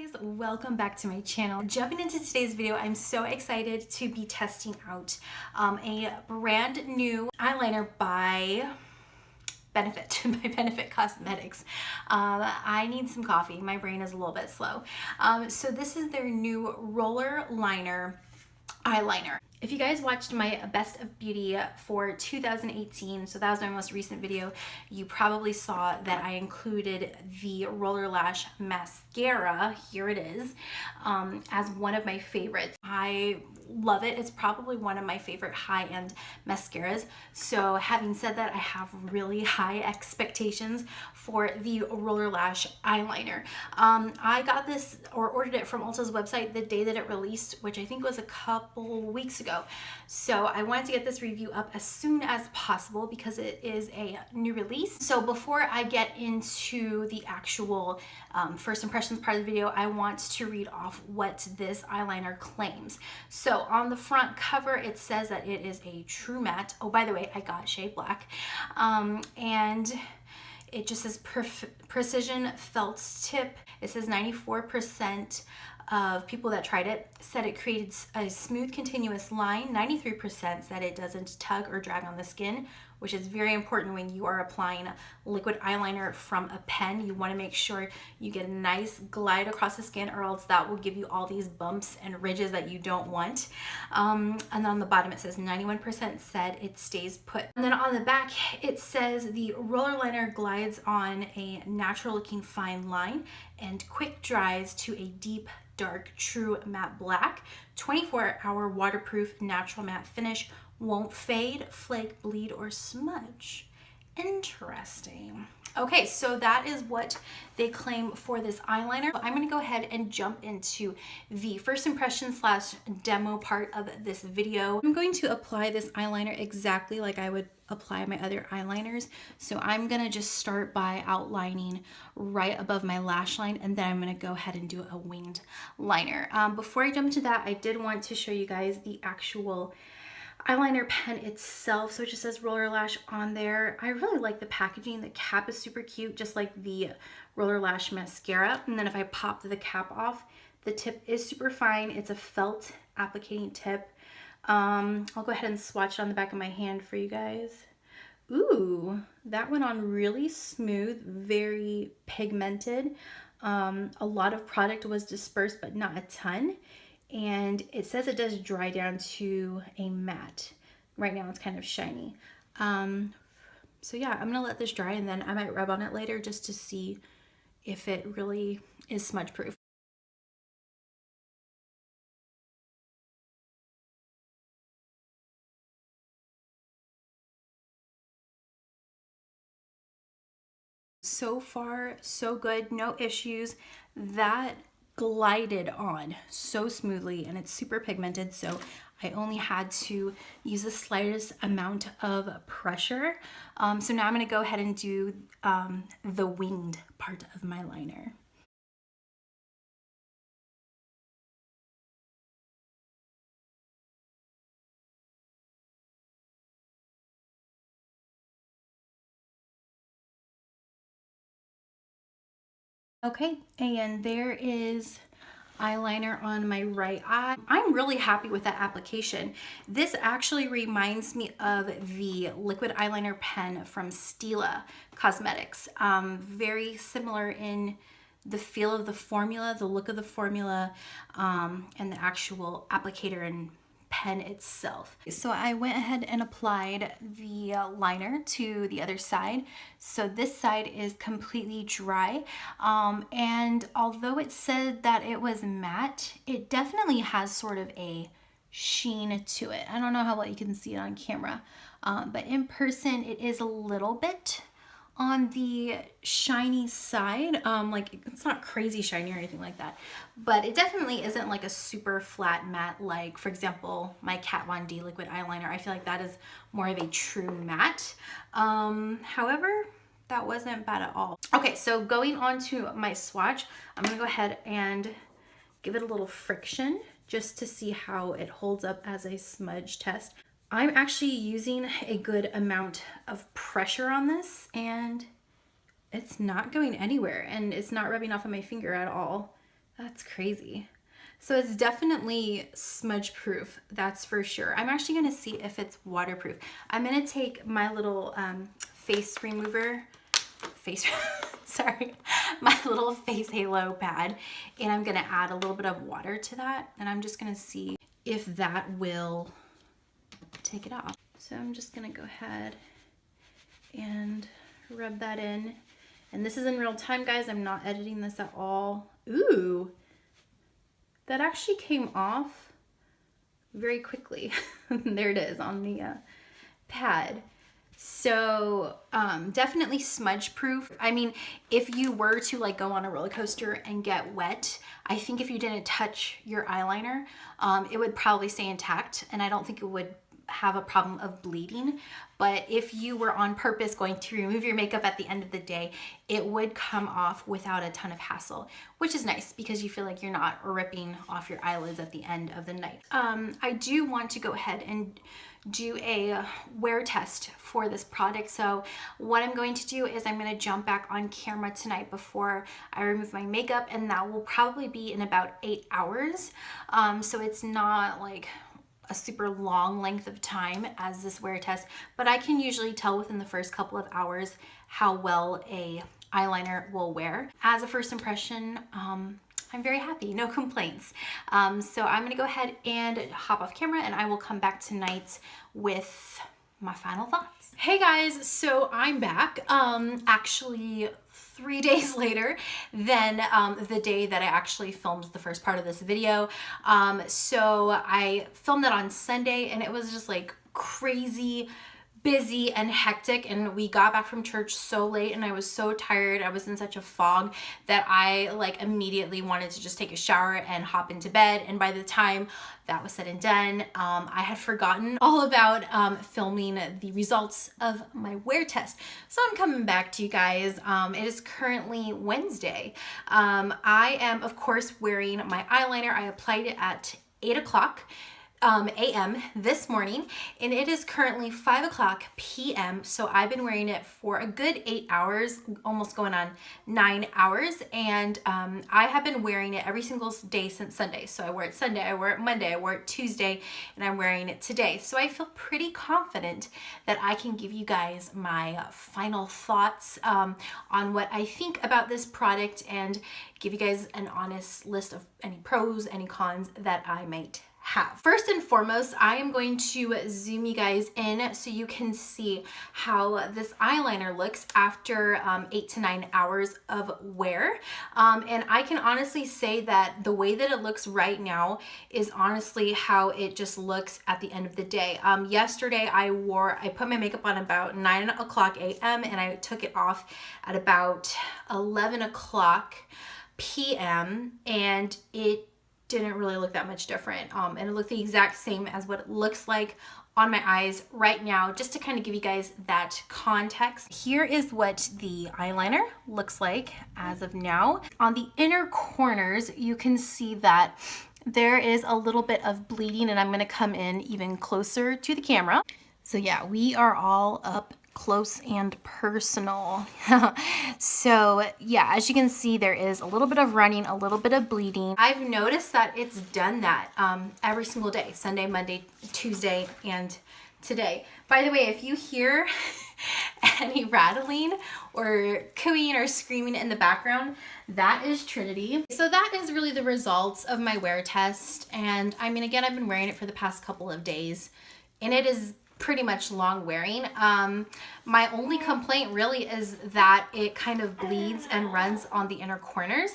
guys, welcome back to my channel. Jumping into today's video, I'm so excited to be testing out a brand new eyeliner by Benefit Cosmetics. I need some coffee. My brain is a little bit slow. So this is their new roller liner eyeliner. If you guys watched my Best of Beauty for 2018, so that was my most recent video, you probably saw that I included the Roller Lash mascara, here it is, as one of my favorites. I love it. It's probably one of my favorite high-end mascaras. So having said that, I have really high expectations for the Roller Lash eyeliner. I got this or ordered it from Ulta's website the day that it released, which I think was a couple weeks ago. So I wanted to get this review up as soon as possible because it is a new release. So before I get into the actual first impressions part of the video, I want to read off what this eyeliner claims. So on the front cover, it says that it is a true matte. Oh, by the way, I got shade black. And it just says precision felt tip. It says 94% of people that tried it said it created a smooth continuous line. 93% said it doesn't tug or drag on the skin, which is very important when you are applying liquid eyeliner from a pen. You want to make sure you get a nice glide across the skin, or else that will give you all these bumps and ridges that you don't want. And then on the bottom it says 91% said it stays put. And then on the back it says the roller liner glides on a natural looking fine line and quick dries to a deep dark true matte black. 24-hour waterproof natural matte finish, won't fade, flake, bleed, or smudge. Interesting. Okay, so that is what they claim for this eyeliner. I'm going to go ahead and jump into the first impression slash demo part of this video. I'm going to apply this eyeliner exactly like I would apply my other eyeliners. So I'm going to just start by outlining right above my lash line, and then I'm going to go ahead and do a winged liner. Before I jump into that, I did want to show you guys the actual eyeliner pen itself. So it just says Roller Lash on there. I really like the packaging. The cap is super cute, just like the Roller Lash mascara. And then if I pop the cap off, the tip is super fine. It's a felt applicating tip. I'll go ahead and swatch it on the back of my hand for you guys. Ooh, that went on really smooth, very pigmented. A lot of product was dispersed, but not a ton. And it says it does dry down to a matte. Right now it's kind of shiny. So yeah, I'm gonna let this dry and then I might rub on it later just to see if it really is smudge proof. So far, so good, no issues. That glided on so smoothly and it's super pigmented, so I only had to use the slightest amount of pressure. So now I'm going to go ahead and do the winged part of my liner. Okay, and there is eyeliner on my right eye. I'm really happy with that application. This actually reminds me of the liquid eyeliner pen from Stila Cosmetics. Very similar in the feel of the formula, the look of the formula, and the actual applicator and pen itself. So I went ahead and applied the liner to the other side. So this side is completely dry, and although it said that it was matte, it definitely has sort of a sheen to it. I don't know how well you can see it on camera, but in person it is a little bit on the shiny side. Like it's not crazy shiny or anything like that, but it definitely isn't like a super flat matte, like for example my Kat Von D liquid eyeliner. I feel like that is more of a true matte. However, that wasn't bad at all. Okay, so going on to my swatch, I'm gonna go ahead and give it a little friction just to see how it holds up as a smudge test. I'm actually using a good amount of pressure on this and it's not going anywhere and it's not rubbing off on my finger at all. That's crazy. So it's definitely smudge proof, that's for sure. I'm actually gonna see if it's waterproof. I'm gonna take my little face remover, sorry, my little face halo pad, and I'm gonna add a little bit of water to that, and I'm just gonna see if that will take it off. So I'm just gonna go ahead and rub that in. And this is in real time, guys. I'm not editing this at all. Ooh, that actually came off very quickly. There it is on the pad. So definitely smudge proof. I mean, if you were to like go on a roller coaster and get wet, I think if you didn't touch your eyeliner, it would probably stay intact, and I don't think it would have a problem of bleeding. But if you were on purpose going to remove your makeup at the end of the day, it would come off without a ton of hassle, which is nice because you feel like you're not ripping off your eyelids at the end of the night. I do want to go ahead and do a wear test for this product. So what I'm going to do is I'm going to jump back on camera tonight before I remove my makeup, and that will probably be in about 8 hours. So it's not like a super long length of time as this wear test, but I can usually tell within the first couple of hours how well a eyeliner will wear. As a first impression, I'm very happy, no complaints. So I'm gonna go ahead and hop off camera, and I will come back tonight with my final thoughts. Hey guys, so I'm back. Actually 3 days later than the day that I actually filmed the first part of this video. So I filmed that on Sunday, and it was just like crazy busy and hectic, and we got back from church so late, and I was so tired. I was in such a fog that I like immediately wanted to just take a shower and hop into bed. And by the time that was said and done, I had forgotten all about filming the results of my wear test. So I'm coming back to you guys. It is currently Wednesday. I am of course wearing my eyeliner. I applied it at 8 o'clock a.m. this morning, and it is currently 5 o'clock p.m. So I've been wearing it for a good 8 hours, almost going on 9 hours, and I have been wearing it every single day since Sunday. So I wear it Sunday, I wear it Monday, I wear it Tuesday, and I'm wearing it today. So I feel pretty confident that I can give you guys my final thoughts on what I think about this product, and give you guys an honest list of any pros, any cons that I might have. First and foremost, I am going to zoom you guys in so you can see how this eyeliner looks after 8 to 9 hours of wear. And I can honestly say that the way that it looks right now is honestly how it just looks at the end of the day. Yesterday I put my makeup on about 9 o'clock a.m. and I took it off at about 11 o'clock p.m. and it didn't really look that much different, and it looked the exact same as what it looks like on my eyes right now, just to kind of give you guys that context. Here is what the eyeliner looks like as of now. On the inner corners, you can see that there is a little bit of bleeding, and I'm going to come in even closer to the camera. So yeah, we are all up close and personal. So yeah, as you can see, there is a little bit of running, a little bit of bleeding. I've noticed that it's done that every single day, Sunday, Monday, Tuesday, and today. By the way, if you hear any rattling or cooing or screaming in the background, that is Trinity. So that is really the results of my wear test. And I mean, again, I've been wearing it for the past couple of days, and it is pretty much long wearing. My only complaint really is that it kind of bleeds and runs on the inner corners,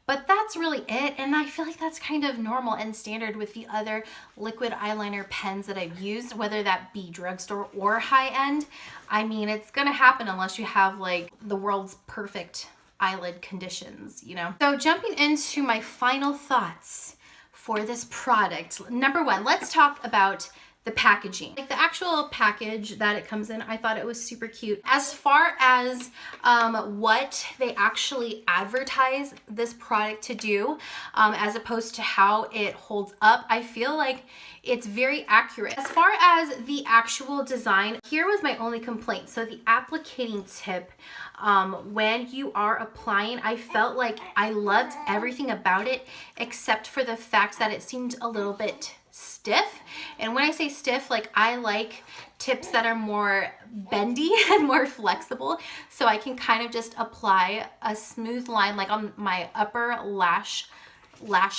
but that's really it. And I feel like that's kind of normal and standard with the other liquid eyeliner pens that I've used, whether that be drugstore or high end. I mean, it's gonna happen unless you have like the world's perfect eyelid conditions, you know? So jumping into my final thoughts for this product. Number one, let's talk about the packaging. Like the actual package that it comes in, I thought it was super cute. As far as what they actually advertise this product to do, as opposed to how it holds up, I feel like it's very accurate. As far as the actual design, here was my only complaint. So the applicating tip, when you are applying, I felt like I loved everything about it except for the fact that it seemed a little bit stiff. And when I say stiff, like I like tips that are more bendy and more flexible, so I can kind of just apply a smooth line like on my upper lash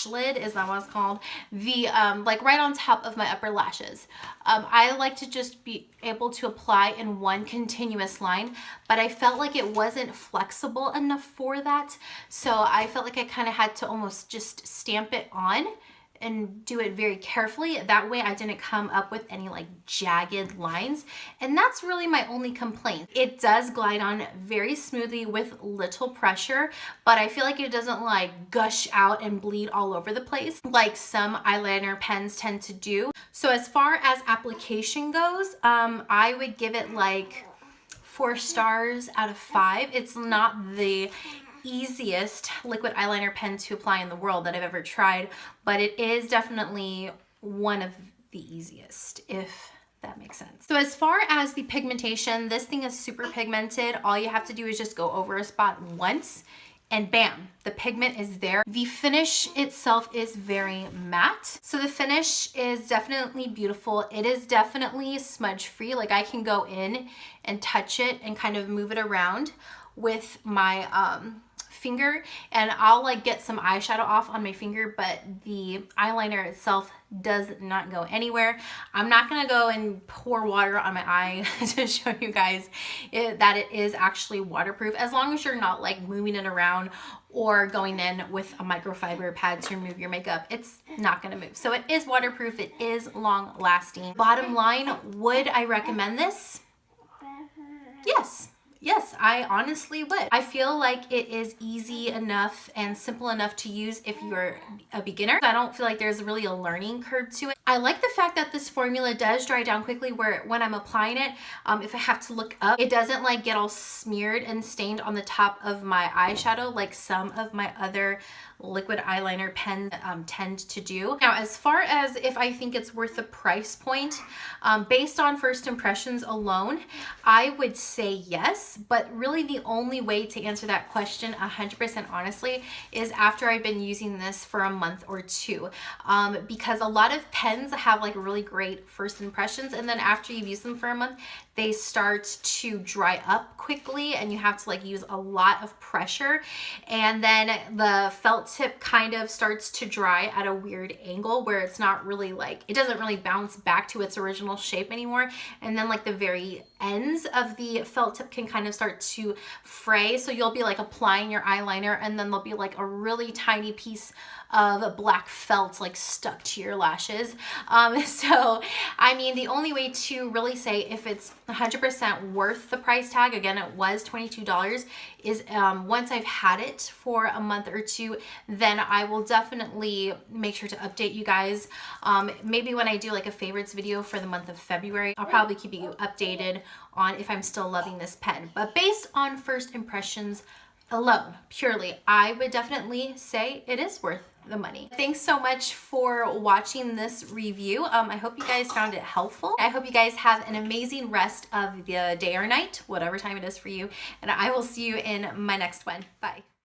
lid, is that what it's called? The like right on top of my upper lashes. I like to just be able to apply in one continuous line, but I felt like it wasn't flexible enough for that, so I felt like I kind of had to almost just stamp it on and do it very carefully. That way I didn't come up with any like jagged lines. And that's really my only complaint. It does glide on very smoothly with little pressure, but I feel like it doesn't like gush out and bleed all over the place like some eyeliner pens tend to do. So as far as application goes, I would give it like 4 stars out of 5. It's not the easiest liquid eyeliner pen to apply in the world that I've ever tried, but it is definitely one of the easiest, if that makes sense. So as far as the pigmentation, this thing is super pigmented. All you have to do is just go over a spot once and bam, the pigment is there. The finish itself is very matte. So the finish is definitely beautiful. It is definitely smudge free. Like I can go in and touch it and kind of move it around with my finger, and I'll like get some eyeshadow off on my finger, but the eyeliner itself does not go anywhere. I'm not gonna go and pour water on my eye to show you guys that it is actually waterproof, as long as you're not like moving it around or going in with a microfiber pad to remove your makeup. It's not gonna move. So it is waterproof, it is long lasting. Bottom line, would I recommend this? Yes. Yes, I honestly would. I feel like it is easy enough and simple enough to use if you're a beginner. I don't feel like there's really a learning curve to it. I like the fact that this formula does dry down quickly, where when I'm applying it, if I have to look up, it doesn't like get all smeared and stained on the top of my eyeshadow like some of my other liquid eyeliner pens tend to do. Now, as far as if I think it's worth the price point, based on first impressions alone, I would say yes, but really the only way to answer that question 100% honestly is after I've been using this for a month or two, because a lot of pens have like really great first impressions, and then after you've used them for a month, they start to dry up quickly and you have to like use a lot of pressure, and then the felt tip kind of starts to dry at a weird angle where it's not really like, it doesn't really bounce back to its original shape anymore, and then like the very ends of the felt tip can kind of start to fray, so you'll be like applying your eyeliner and then there'll be like a really tiny piece of black felt like stuck to your lashes. So I mean, the only way to really say if it's 100% worth the price tag, again it was $22, is once I've had it for a month or two, then I will definitely make sure to update you guys. Maybe when I do like a favorites video for the month of February, I'll probably keep you updated on if I'm still loving this pen. But based on first impressions alone, purely, I would definitely say it is worth the money. Thanks so much for watching this review. I hope you guys found it helpful. I hope you guys have an amazing rest of the day or night, whatever time it is for you, and I will see you in my next one. Bye.